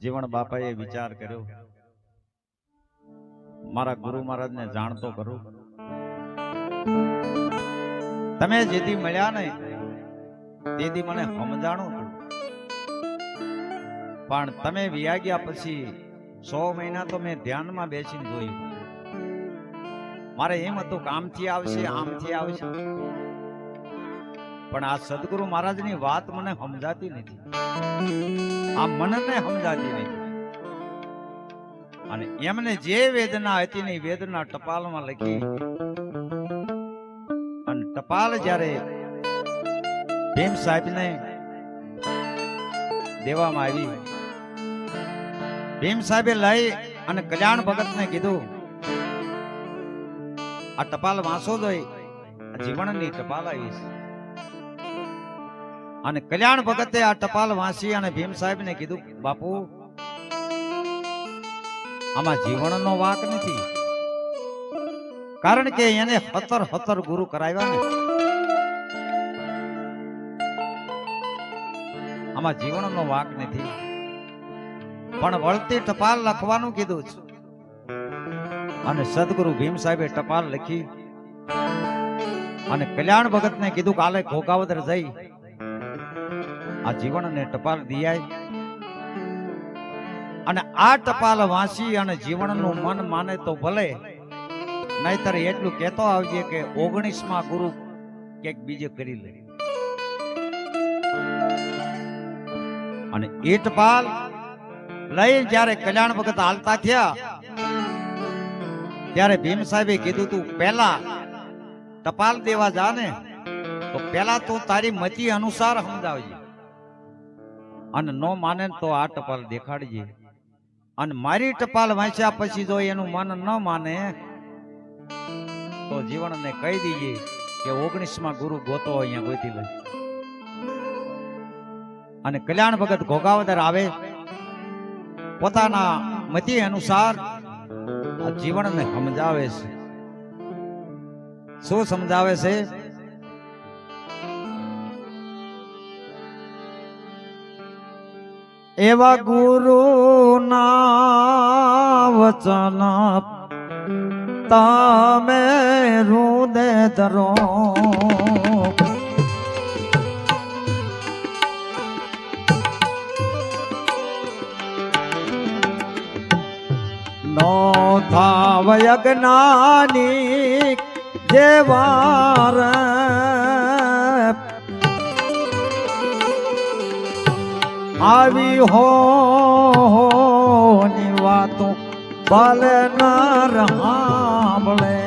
જીવણ બાપાએ વિચાર કર્યો, મારા ગુરુ મહારાજને જાણતો કરું. તમે જેથી મળ્યા ને તેથી મને સમજાણું હતું, પણ તમે વિયા ગયા પછી 100 મહિના તો મેં ધ્યાનમાં બેસીને જોયું. મારે એમ હતું કે આમથી આવશે આમથી આવશે, પણ આ સદગુરુ મહારાજની વાત મને સમજાતી નથી, આ મનને સમજાતી નથી. અને એમને જે વેદના હતી ને વેદના ટપાલમાં લખી, અને ટપાલ જ્યારે ભીમ સાહેબને દેવામાં આવી, ભીમ સાહેબે લઈ અને કલ્યાણ ભગતને કીધું, આ ટપાલ વાંચો જોઈ, જીવનની ટપાલ આવી છે. અને કલ્યાણ ભગતે આ ટપાલ વાંચી અને ભીમ સાહેબને કીધું, બાપુ આમાં જીવનનો વાંક નથી, કારણ કે એને 17 ગુરુ કરાવ્યા ને, આમાં જીવનનો વાંક નથી, પણ વળતી ટપાલ લખવાનું કીધું છે. અને સદગુરુ ભીમ સાહેબે ટપાલ લખી અને કલ્યાણ ભગતને કીધું, કાલે ઘોઘાવદર જઈ આ જીવનને ટપાલ દિયાય. અને આ ટપાલ વાંચી અને જીવનનું મન માને તો ભલે, નહીતર એટલું કહેતો આવજે કે 19મા ગુરુ ક્યાંક બીજે કરી લે. અને એ ટપાલ લઈ જ્યારે કલ્યાણ ભગત હાલતા થયા ત્યારે ભીમ સાહેબે કીધું, તું પેલા ટપાલ દેવા જા ને તો પેલા તું તારી મતિ અનુસાર સમજાવજે, અને નો માને તો આ ટપાલ દેખાડજે. અને મારી ટપાલ વાંચ્યા પછી જો એનું મન ન માને તો જીવનને કહી દીજે કે 19મા ગુરુ ગોતો અહીંયા ગોતી લે. અને કલ્યાણ ભગત ઘોઘાવદર આવે, પોતાના મતિ અનુસાર આ જીવનને સમજાવે છે. શું સમજાવે છે? એવા ગુરુ ના વચન તમે હૃદય ધરો, નો થાવ અજ્ઞાની જેવાર આવી હો ની વાતો ભલે ન સાંભળે,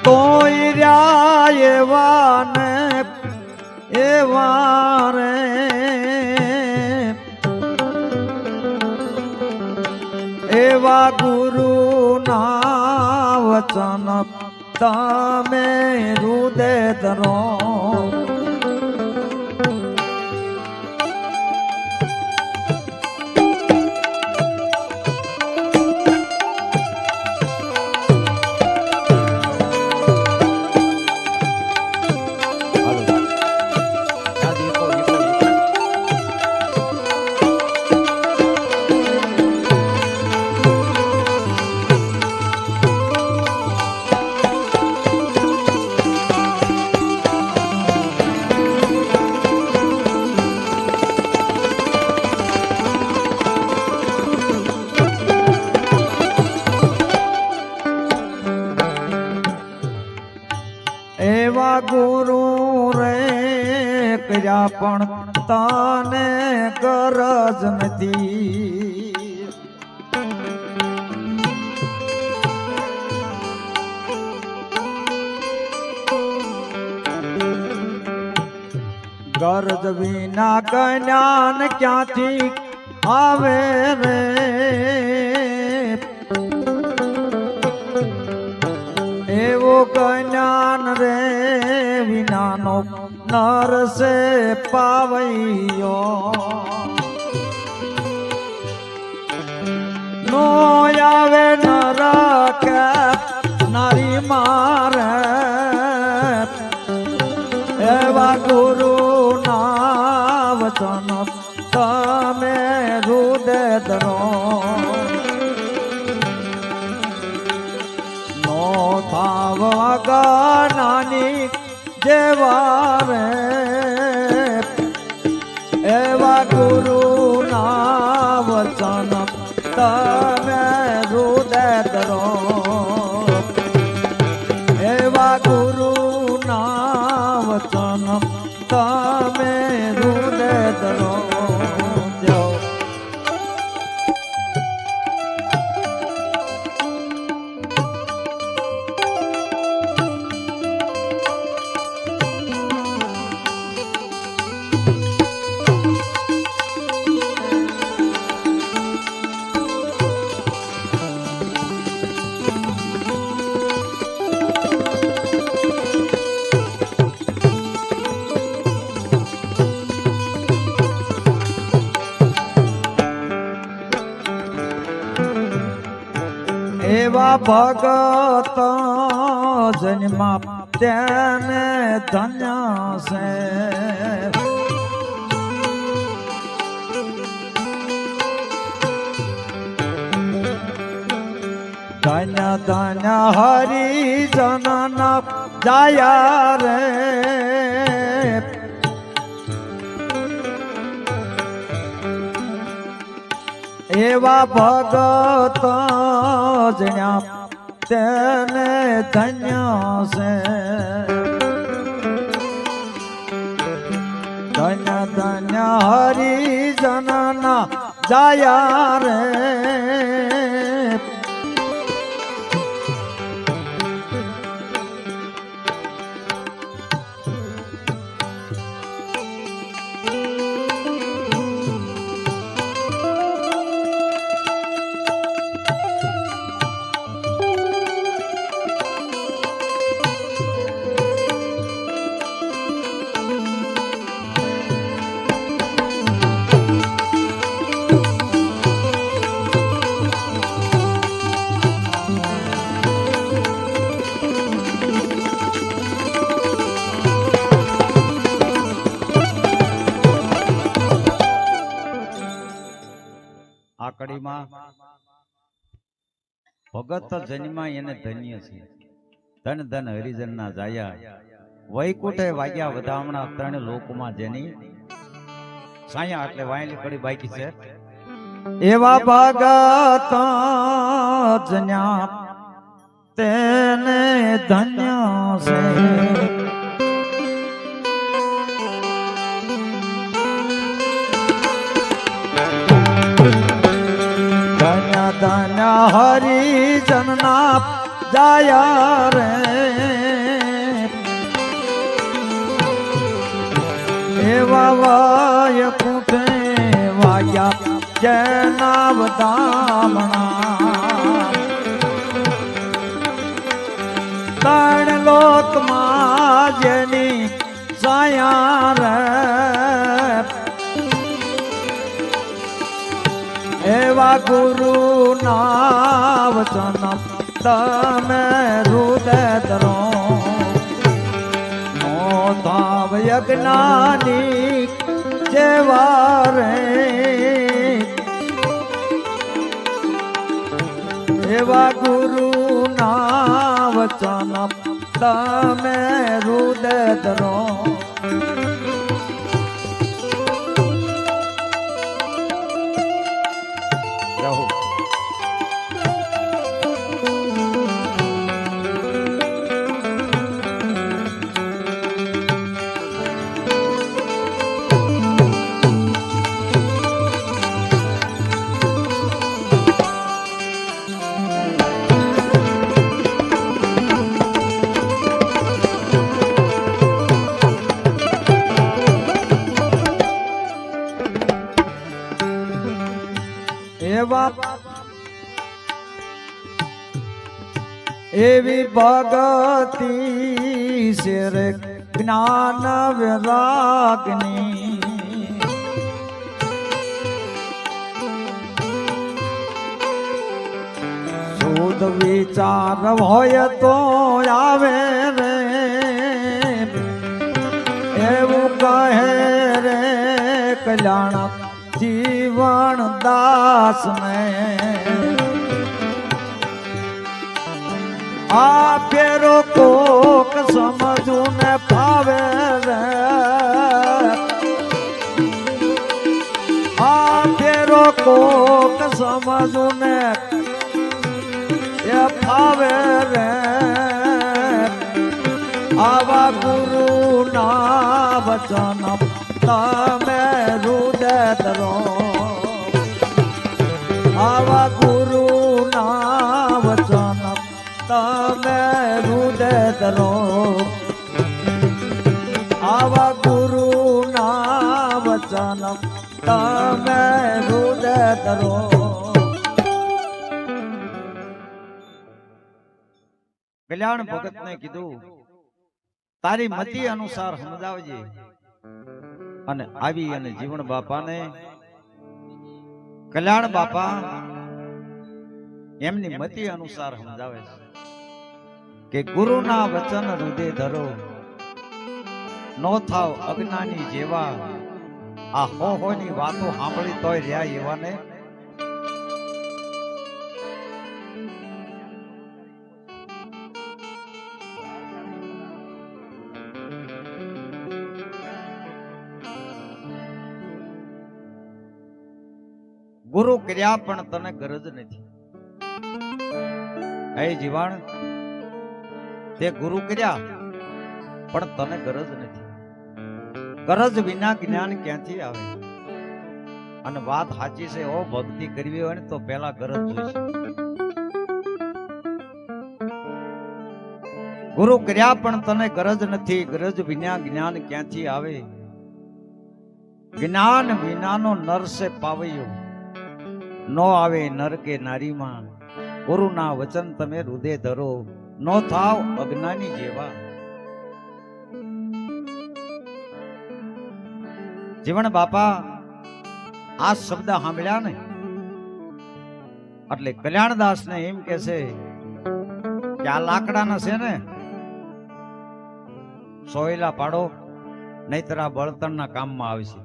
તોય રહ્યા એવા ને એવા રે, એવા ગુરુ ના વચન તમે હૃદય ધરો. એવા ગુરુ રે કર્યા પણ તને ગરજ નથી, ગરજ વિના જ્ઞાન ક્યાંથી આવે રે, એવો જ્ઞાન રે વિનાનો નર સે પાવૈયો, નો આવે નરક નારી મારે, એવા ગુરુ ના તમે રુદે ધરો જાઓ. એવા ભગત જન્મા તેને ધન્ય છે. ધન્ય ધન્ય હરિજન જાયા રે. એવા ભગત જણ્યા તેને ધન્ય છે. ધન્ય ધન્ય હરિજન જાયા રે. આ કડીમાં ભગત જન્મા એને ધન્ય છે. ધન ધન હરિજન ના જાયા વૈકુંઠે વાગ્યા વધામણા ત્રણ લોકમાં જેની સાયા એટલે વાયલી કડી બાકી છે. એવા ભગત જન્યા તેને ધન્ય છે. ધન્ય ધન્ય હરિજન ના જાયા રે. એવા વૈકુંઠે વાગ્યા જેના વધામણા ત્રણ લોકમાં જેની સાયા રે. એવા ગુરુ ના વચન તમે હૃદય ધરો. નો થાવ યજ્ઞાની જેવા રે. એવા ગુરુ ના વચન તમે હૃદય ધરો. એવી ભગતિ શેર જ્ઞાન વિરાગની. શુદ્ધ વિચાર હોય તો આવે રે. એવું કહે રે કલ્યાણ જીવન દાસ ને. આ ફેરો કોક સમજું ને ફાવે રે. આ ફેરો કોક સમજું ને એ ફાવે રે. આવા ગુરુ ના વચન તમે હૃદય ધરો આવા ગુરુ ના વચન તમે હૃદય ધરો આવા ગુરુ ના વચન તમે હૃદય ધરો કલ્યાણ ભગત ને કીધું તારી મતિ અનુસાર સમજાવજે અને આવી અને જીવન બાપાને કલ્યાણ બાપા એમની મતિ અનુસાર સમજાવે છે કે ગુરુના વચન હૃદય ધરો નો થાવ અજ્ઞાની જેવા આ હો ની વાતો સાંભળી તોય રહ્યા એવાને ગુરુ કર્યા પણ તને ગરજ નથી. હે જીવાણ તે ગુરુ કર્યા પણ તને ગરજ નથી. ગરજ વિના જ્ઞાન ક્યાંથી આવે? અને વાત સાચી છે. ઓ ભક્તિ કરવી હોય ને તો પેલા ગરજ જોઈશે. ગુરુ કર્યા પણ તને ગરજ નથી. ગરજ વિના જ્ઞાન ક્યાંથી આવે? જ્ઞાન વિનાનો નર સે પાવયો નો આવે નર કે નારીમાં. ગુરુના વચન તમે હૃદય ધરો નો થાવ અજ્ઞાની જેવા. જીવણ બાપા આ શબ્દ સાંભળ્યા ને એટલે કલ્યાણદાસ ને એમ કે છે કે આ લાકડાના છે ને સોયલા પાડો નહીતર આ બળતણના કામમાં આવશે.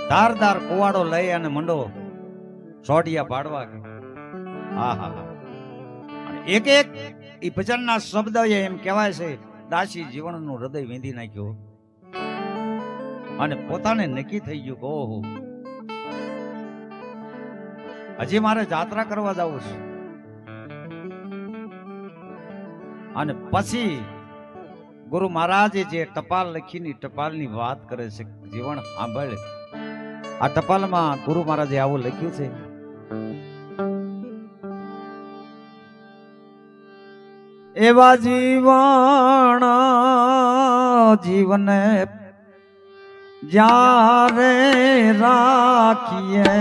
ધારદાર કુવાડો લઈ અને મંડો સોડિયા પાડવા. એક એક ઈ ભજનના શબ્દ એમ કહેવાય છે દાસી જીવનનું હૃદય વીંધી નાખ્યું અને પોતાને નક્કી થઈ ગયું કે ઓહો હજી મારે જાત્રા કરવા જવું છે. અને પછી ગુરુ મહારાજે જે ટપાલ લખીની ટપાલની વાત કરે છે. જીવન સાંભળે આ ટપાલમાં ગુરુ મહારાજે આવું લખ્યું છે. એવા જીવન જીવને જ્યારે રાખીએ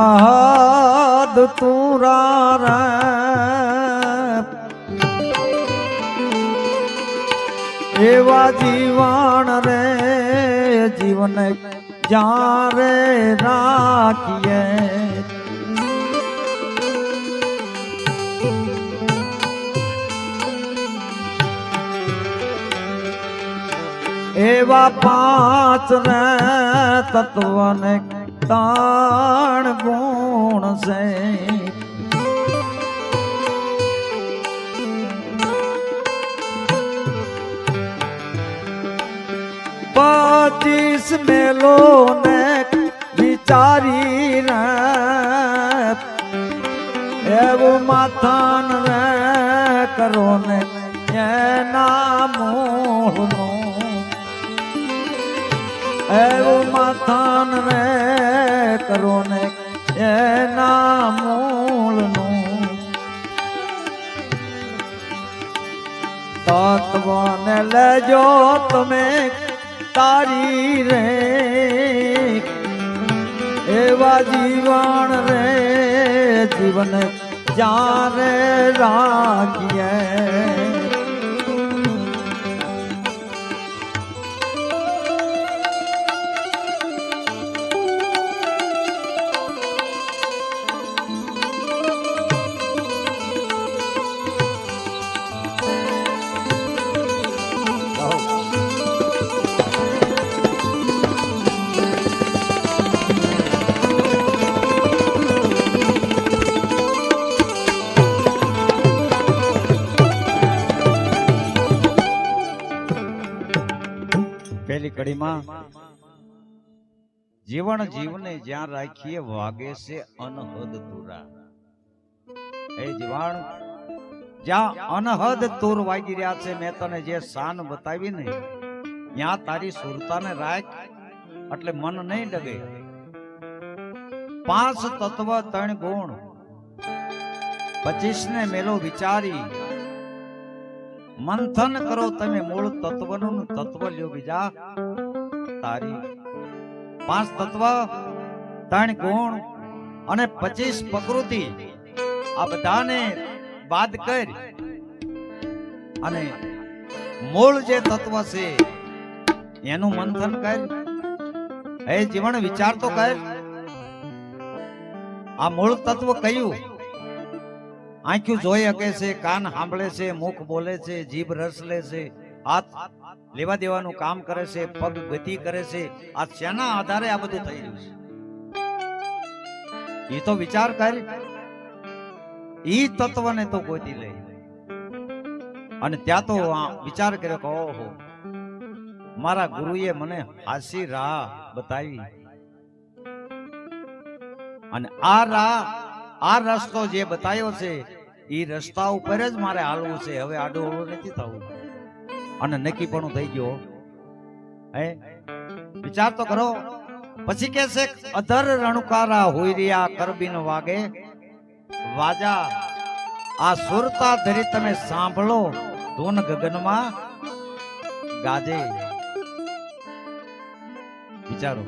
જાયાનાદ તુરા રે એવા જીવન રે જીવન જ્યારે રાખીએ એવા પાંચ રે તત્વને તાણ ગુણ છે. પચીસ મેલો ને વિચારી રે એવું માથાન રે કરો ને એના મોહનું એવું માથાન રે કરો ને એના મૂળનું તત્વને લેજો તમે તારી રે એવા જીવન રે જીવન જ્યારે રાખીએ પહેલી કડીમાં જીવન જીવને જ્યાં રાખીએ વાગે છે અનહદ તુરા. એ જીવાણ જ્યાં અનહદ તુર વાગી રહ્યા છે, મેં તને જે શાન બતાવી ને ત્યાં તારી સુરતાને રાખ, એટલે મન નહીં ડગે. 5 તત્વ 3 ગુણ 25 ને મેલો વિચારી મંથન કરો તમે મૂળ તત્વનું તત્વ લ્યો બીજા તારી. 5 તત્વ 3 ગુણ અને 25 પ્રકૃતિ, આ બધાને બાદ કરી અને મૂળ જે તત્વ છે એનું મંથન કર. હે જીવન વિચાર તો કર, આ મૂળ તત્વ કયું? આંખ્યું જોઈ શકે છે, કાન સાંભળે છે, મુખ બોલે છે, જીભ રસ લે છે, હાથ લેવા દેવાનું કામ કરે છે, પગ ગતિ કરે છે. આ શેના આધારે આ બધું થઈ રહ્યું છે? એ તો વિચાર કર. ઈ તત્વને તો ગોતી લે. અને ત્યાં તો વિચાર કર્યો કે ઓહો, મારા ગુરુએ મને હાસી રાહ બતાવી, અને આ રસ્તો જે બતાવ્યો છે એ રસ્તા ઉપર જ મારે હાલવું છે. હવે આડું અવળું નથી થવું. અને નક્કી પણ થઈ ગયો. હે વિચાર તો કરો. પછી કે છે અધર રણુકારા હોય રહ્યા કરબીન વાગે વાજા. આ સુરતા ધરી તમે સાંભળો, ધૂન ગગનમાં ગાજે. વિચારો.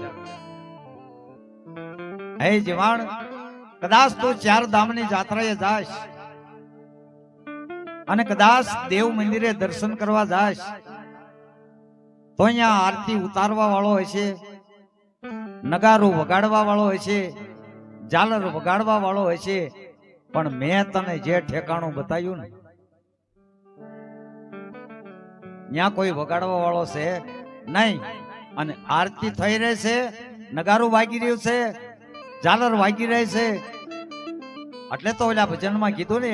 હે જીવાણ, કદાચ તું 4 ધામની જાત્રાએ જાશ અને કદાચ દેવ મંદિરે દર્શન કરવા જાશ, તો અહીંયા આરતી ઉતારવા વાળો હોય છે, નગારું વગાડવા વાળો હોય છે, ઝાલર વગાડવા વાળો હોય છે. પણ મેં તને જે ઠેકાણું બતાવ્યું ને, ત્યાં કોઈ વગાડવા વાળો છે નહીં. અને આરતી થઈ રહી છે, નગારું વાગી રહ્યું છે, ઝાલર વાગી રહી છે. એટલે તો ઓલા ભજનમાં કીધું ને,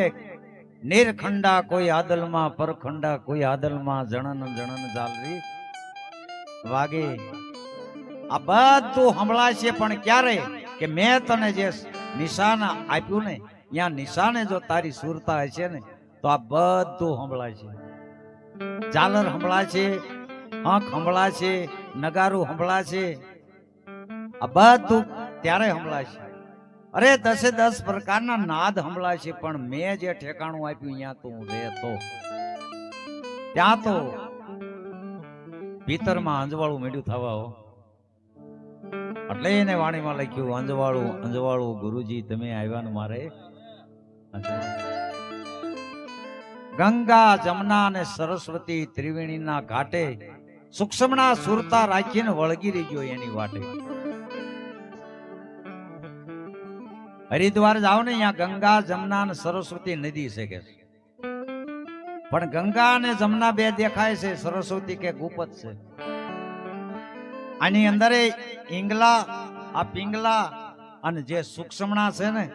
નિરખંડા કોઈ આદલમાં, પરખંડા કોઈ આદલમાં, જણન જણન ઝાલરી વાગે. આ બધું સંભળાશે પણ ક્યારે? કે મેં તને જે નિશાન આપ્યું ને, ત્યાં નિશાને જો તારી સુરતા હશે ને, તો આ બધું સંભળાશે. ઝાલર સંભળાશે, આંખ સંભળાશે, નગારું સંભળાશે. આ બધું ત્યારે સંભળાશે. અરે 10 પ્રકારના નાદ સંભળાશે. પણ મેં જે ઠેકાણું આપ્યું ત્યાં તો હું રહેતો. ત્યાં તો ભીતરમાં અંજવાળું મેળ્યું થવા હો. એટલે એને વાણીમાં લખ્યું, અંજવાળું અંજવાળું ગુરુજી તમે આવ્યા ને મારે. ગંગા જમના અને સરસ્વતી ત્રિવેણીના ઘાટે સૂક્ષ્મના સુરતા રાખીને વળગી રહી ગયો એની વાટે. હરિદ્વાર જાઓ ને, અહીંયા ગંગા જમના અને સરસ્વતી નદી છે કે, પણ ગંગા અને જમના બે દેખાય છે, સરસ્વતી કે ગુપ્ત છે. આની અંદર ઈંગલા, આ પિંગલા અને જે સૂક્ષ્મણા છે ને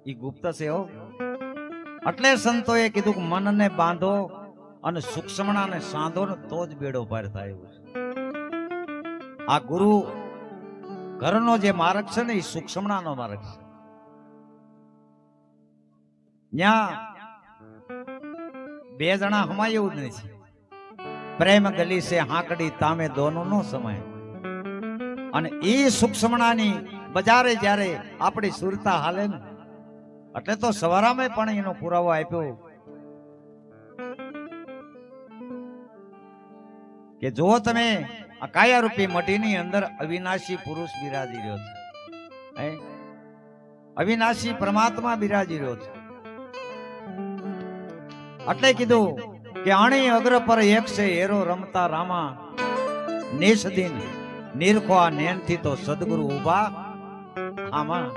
એ ગુપ્ત છે હો. એટલે સંતોએ કીધું કે મનને બાંધો અને સૂક્ષ્મણાને સાંધો ને તો જ બેડો પાર થાય. એવું છે. આ ગુરુ ઘરનો જે માર્ગ છે ને એ સૂક્ષ્મણાનો માર્ગ છે. ત્યાં 2 જણા હમાય એવું જ નથી. પ્રેમ ગલી સે હાંકડી તામે દોનો નો સમય. અને એ સૂક્ષ્મણાની બજારે જ્યારે આપણી સુરતા હાલે ને, એટલે તો સવારામાં પણ એનો પુરાવો આપ્યો કે જો તમે આ કાયા રૂપી મઢીની અંદર અવિનાશી પુરુષ બિરાજી રહ્યો છે, અવિનાશી પરમાત્મા બિરાજી રહ્યો છે. એટલે કીધું કે અણી અગ્ર પર એક છે હેરો રમતા રામા, નિષદિન નિરખો આ નેનથી તો સદગુરુ ઉભા આમાં.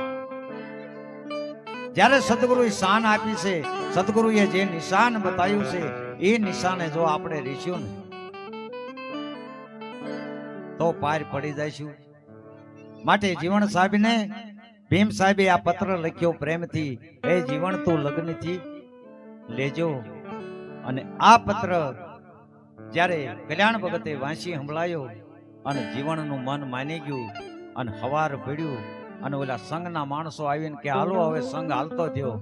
જ્યારે સદગુરુએ શાન આપી છે, સદગુરુએ જે નિશાન બતાવ્યું છે, એ નિશાને જો આપણે રીશું ને તો પાર પડી જઈશું. માટે જીવણ સાહેબને ભીમ સાહેબે આ પત્ર લખ્યો પ્રેમથી, એ જીવન તું લગ્નથી લેજો. અને આ પત્ર જ્યારે કલ્યાણ ભગતે વાંચી સંભળાયો અને જીવનનું મન માની ગયું અને હવાર પડ્યું અને ઓલા સંઘના માણસો આવીને કે હાલો હવે સંઘ હાલતો થયો.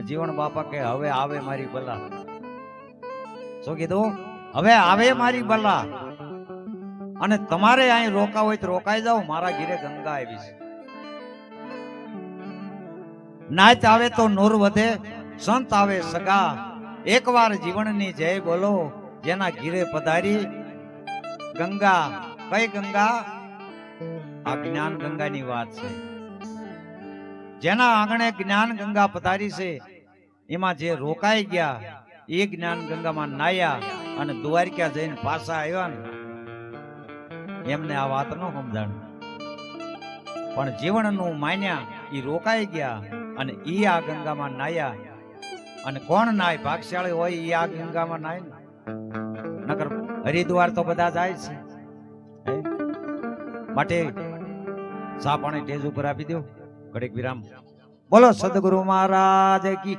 જીવન બાપા કે હવે આવે મારી બલા. શું કીધું? હવે આવે મારી બલા. અને તમારે અહીં રોકા હોય તો રોકાઈ જાઓ, મારા ઘીરે ગંગા આવી છે. નાચ આવે તો નૂર વધે, સંત આવે સગા. એકવાર જીવનની જય બોલો, જેના ઘીરે પધારી ગંગા. કઈ ગંગા? આ જ્ઞાન ગંગાની વાત છે. જેના આંગણે જ્ઞાન ગંગા પધારી છે, એમાં જે રોકાઈ ગયા એ જ્ઞાન ગંગામાં નાયા અને દ્વારકા જઈને પાછા આવ્યા ને એમને આ વાત ન સમજાણ. પણ જીવનનું માન્યા એ રોકાઈ ગયા અને ઈ આ ગંગામાં નાયા. અને કોણ નાય? ભાગશાળી હોય ઈ આ ગંગામાં નાય ને. નકર હરિદ્વાર તો બધા જાય છે. માટે ચા પાણી ટેજ ઉપર આપી દો, ઘડીક વિરામ. બોલો સદગુરુ મહારાજ કી